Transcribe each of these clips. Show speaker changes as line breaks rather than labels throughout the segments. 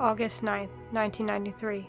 August 9, 1993,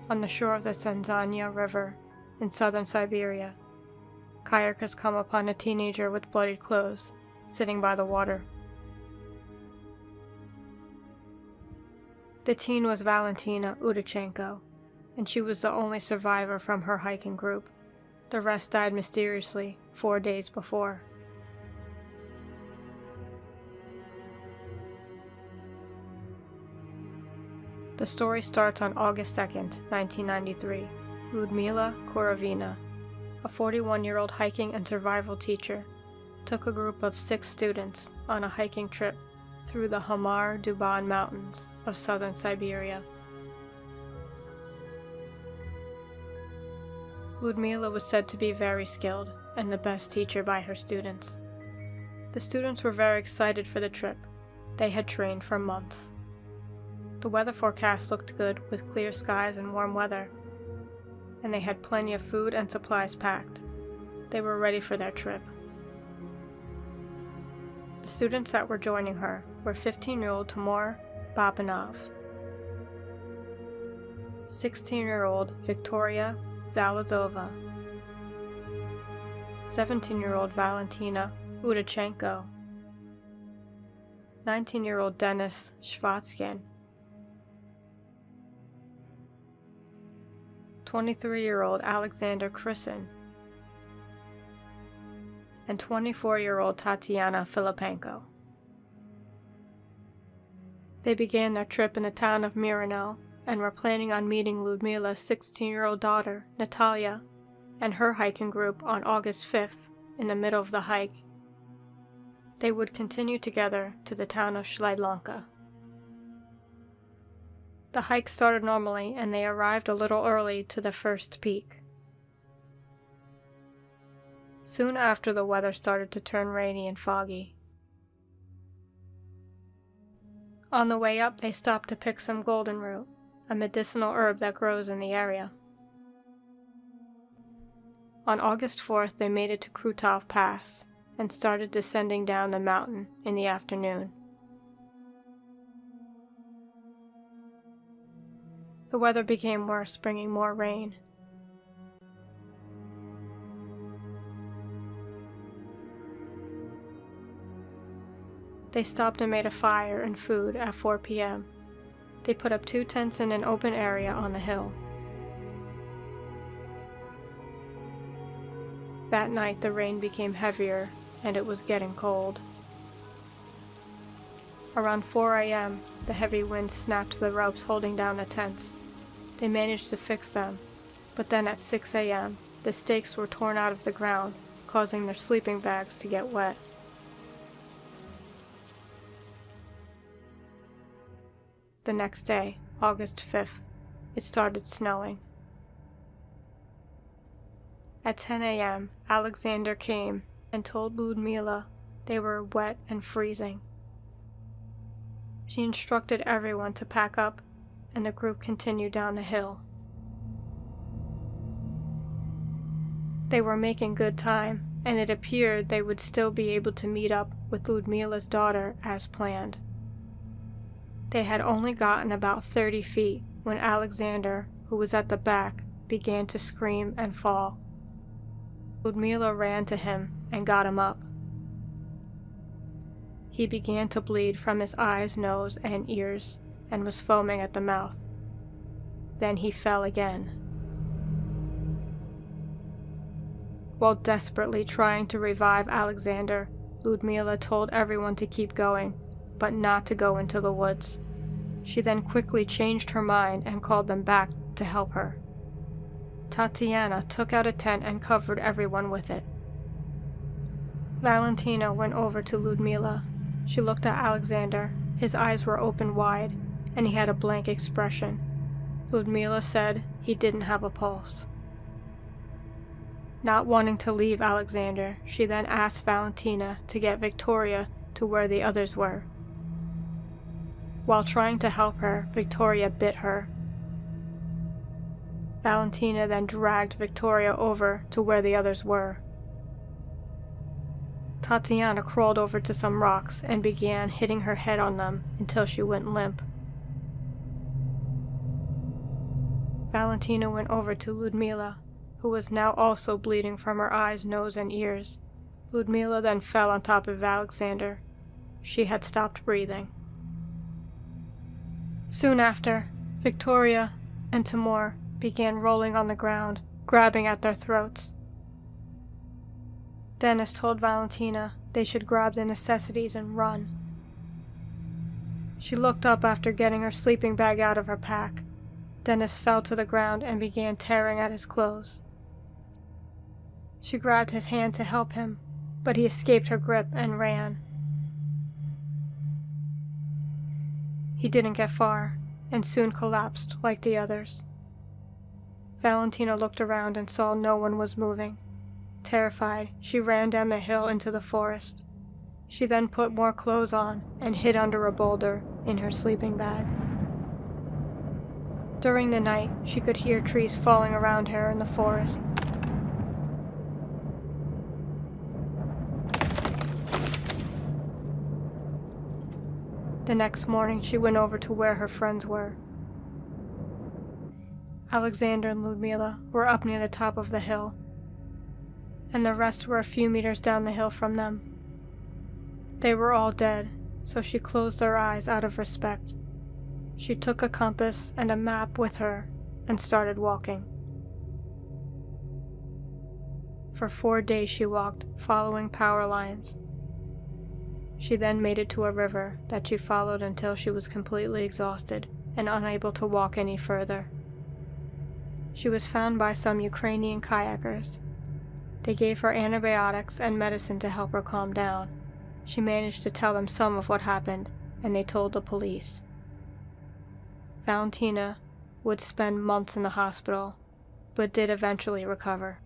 on the shore of the Senzanya River in southern Siberia, kayakers come upon a teenager with bloodied clothes, sitting by the water. The teen was Valentina Udachenko, and she was the only survivor from her hiking group. The rest died mysteriously 4 days before. The story starts on August 2, 1993. Ludmila Korovina, a 41-year-old hiking and survival teacher, took a group of 6 students on a hiking trip through the Hamar-Duban Mountains of southern Siberia. Ludmila was said to be very skilled and the best teacher by her students. The students were very excited for the trip. They had trained for months. The weather forecast looked good with clear skies and warm weather, and they had plenty of food and supplies packed. They were ready for their trip. The students that were joining her were 15-year-old Timur Babanov, 16-year-old Victoria Zalazova, 17-year-old Valentina Udachenko, 19-year-old Denis Shvatskin, 23-year-old Alexander Krisin, and 24-year-old Tatiana Filipenko. They began their trip in the town of Mironel and were planning on meeting Ludmila's 16-year-old daughter, Natalia, and her hiking group on August 5th in the middle of the hike. They would continue together to the town of Shlydlanka. The hike started normally and they arrived a little early to the first peak. Soon after, the weather started to turn rainy and foggy. On the way up, they stopped to pick some goldenroot, a medicinal herb that grows in the area. On August 4th, they made it to Krutov Pass and started descending down the mountain in the afternoon. The weather became worse, bringing more rain. They stopped and made a fire and food at 4 p.m. They put up 2 tents in an open area on the hill. That night, the rain became heavier and it was getting cold. Around 4 a.m., the heavy wind snapped the ropes holding down the tents. They managed to fix them, but then at 6 a.m., the stakes were torn out of the ground, causing their sleeping bags to get wet. The next day, August 5th, it started snowing. At 10 a.m., Alexander came and told Ludmila they were wet and freezing. She instructed everyone to pack up, and the group continued down the hill. They were making good time, and it appeared they would still be able to meet up with Ludmila's daughter as planned. They had only gotten about 30 feet when Alexander, who was at the back, began to scream and fall. Ludmila ran to him and got him up. He began to bleed from his eyes, nose, and ears, and was foaming at the mouth. Then he fell again. While desperately trying to revive Alexander, Ludmila told everyone to keep going, but not to go into the woods. She then quickly changed her mind and called them back to help her. Tatiana took out a tent and covered everyone with it. Valentina went over to Ludmila. She looked at Alexander. His eyes were open wide, and he had a blank expression. Ludmila said he didn't have a pulse. Not wanting to leave Alexander, she then asked Valentina to get Victoria to where the others were. While trying to help her, Victoria bit her. Valentina then dragged Victoria over to where the others were. Tatiana crawled over to some rocks and began hitting her head on them until she went limp. Valentina went over to Ludmila, who was now also bleeding from her eyes, nose, and ears. Ludmila then fell on top of Alexander. She had stopped breathing. Soon after, Victoria and Timur began rolling on the ground, grabbing at their throats. Dennis told Valentina they should grab the necessities and run. She looked up after getting her sleeping bag out of her pack. Dennis fell to the ground and began tearing at his clothes. She grabbed his hand to help him, but he escaped her grip and ran. He didn't get far, and soon collapsed like the others. Valentina looked around and saw no one was moving. Terrified, she ran down the hill into the forest. She then put more clothes on and hid under a boulder in her sleeping bag. During the night, she could hear trees falling around her in the forest. The next morning, she went over to where her friends were. Alexander and Ludmila were up near the top of the hill, and the rest were a few meters down the hill from them. They were all dead, so she closed their eyes out of respect. She took a compass and a map with her and started walking. For 4 days she walked, following power lines. She then made it to a river that she followed until she was completely exhausted and unable to walk any further. She was found by some Ukrainian kayakers. They gave her antibiotics and medicine to help her calm down. She managed to tell them some of what happened, and they told the police. Valentina would spend months in the hospital, but did eventually recover.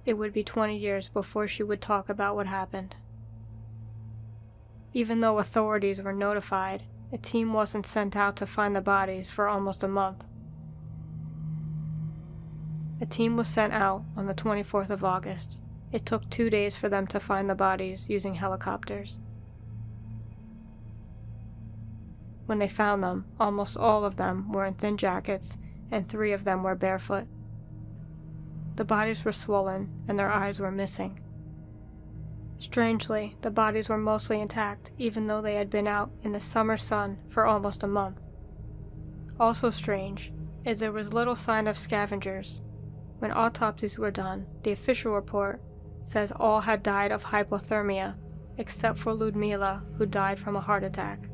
It would be 20 years before she would talk about what happened. Even though authorities were notified, a team wasn't sent out to find the bodies for almost a month. A team was sent out on the 24th of August. It took 2 days for them to find the bodies using helicopters. When they found them, almost all of them were in thin jackets, and 3 of them were barefoot. The bodies were swollen, and their eyes were missing. Strangely, the bodies were mostly intact, even though they had been out in the summer sun for almost a month. Also strange is there was little sign of scavengers. When autopsies were done, the official report says all had died of hypothermia, except for Ludmila, who died from a heart attack.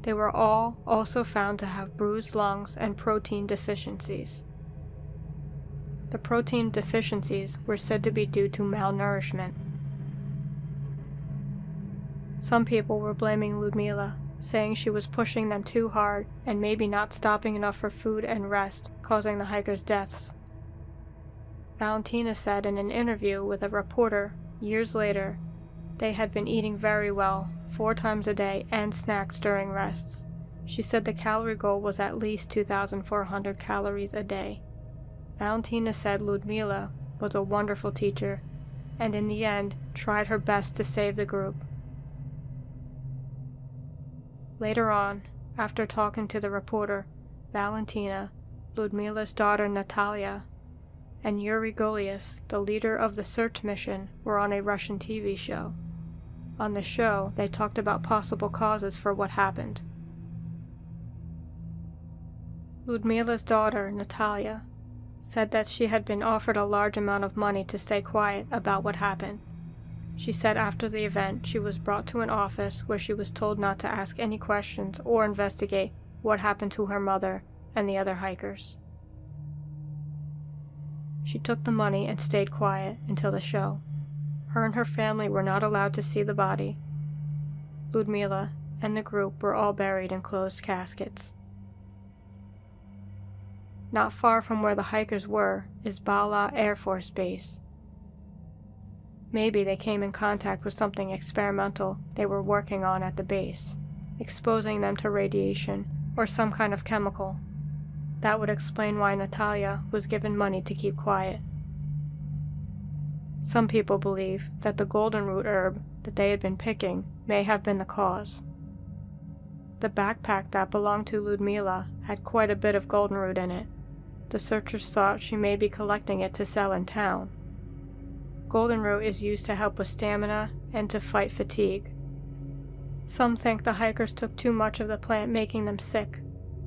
They were all also found to have bruised lungs and protein deficiencies. The protein deficiencies were said to be due to malnourishment. Some people were blaming Ludmila, saying she was pushing them too hard and maybe not stopping enough for food and rest, causing the hikers' deaths. Valentina said in an interview with a reporter years later they had been eating very well, 4 times a day, and snacks during rests. She said the calorie goal was at least 2,400 calories a day. Valentina said Ludmila was a wonderful teacher, and in the end tried her best to save the group. Later on, after talking to the reporter, Valentina, Ludmila's daughter Natalia, and Yuri Golias, the leader of the search mission, were on a Russian TV show. On the show, they talked about possible causes for what happened. Ludmila's daughter, Natalia, said that she had been offered a large amount of money to stay quiet about what happened. She said after the event, she was brought to an office where she was told not to ask any questions or investigate what happened to her mother and the other hikers. She took the money and stayed quiet until the show. Her and her family were not allowed to see the body. Ludmila and the group were all buried in closed caskets. Not far from where the hikers were is Bala Air Force Base. Maybe they came in contact with something experimental they were working on at the base, exposing them to radiation or some kind of chemical. That would explain why Natalia was given money to keep quiet. Some people believe that the golden root herb that they had been picking may have been the cause. The backpack that belonged to Ludmila had quite a bit of goldenroot in it. The searchers thought she may be collecting it to sell in town. Goldenroot is used to help with stamina and to fight fatigue. Some think the hikers took too much of the plant, making them sick,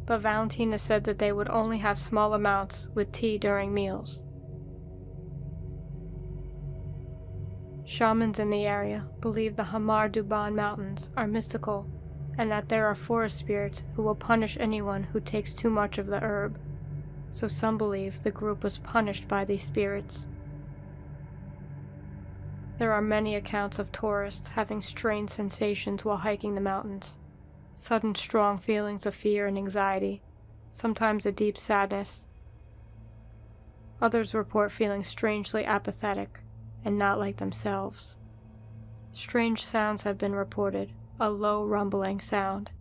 but Valentina said that they would only have small amounts with tea during meals. Shamans in the area believe the Hamar Duban Mountains are mystical and that there are forest spirits who will punish anyone who takes too much of the herb, so some believe the group was punished by these spirits. There are many accounts of tourists having strange sensations while hiking the mountains, sudden strong feelings of fear and anxiety, sometimes a deep sadness. Others report feeling strangely apathetic and not like themselves. Strange sounds have been reported, a low rumbling sound.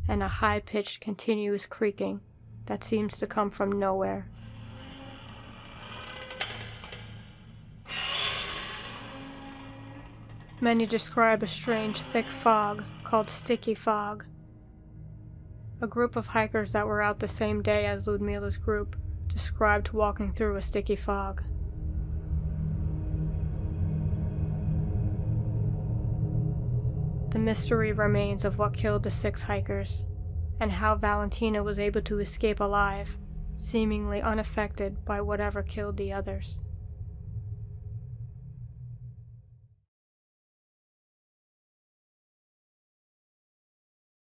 And a high-pitched continuous creaking that seems to come from nowhere. Many describe a strange thick fog called sticky fog. A group of hikers that were out the same day as Ludmila's group described walking through a sticky fog. The mystery remains of what killed the 6 hikers, and how Valentina was able to escape alive, seemingly unaffected by whatever killed the others.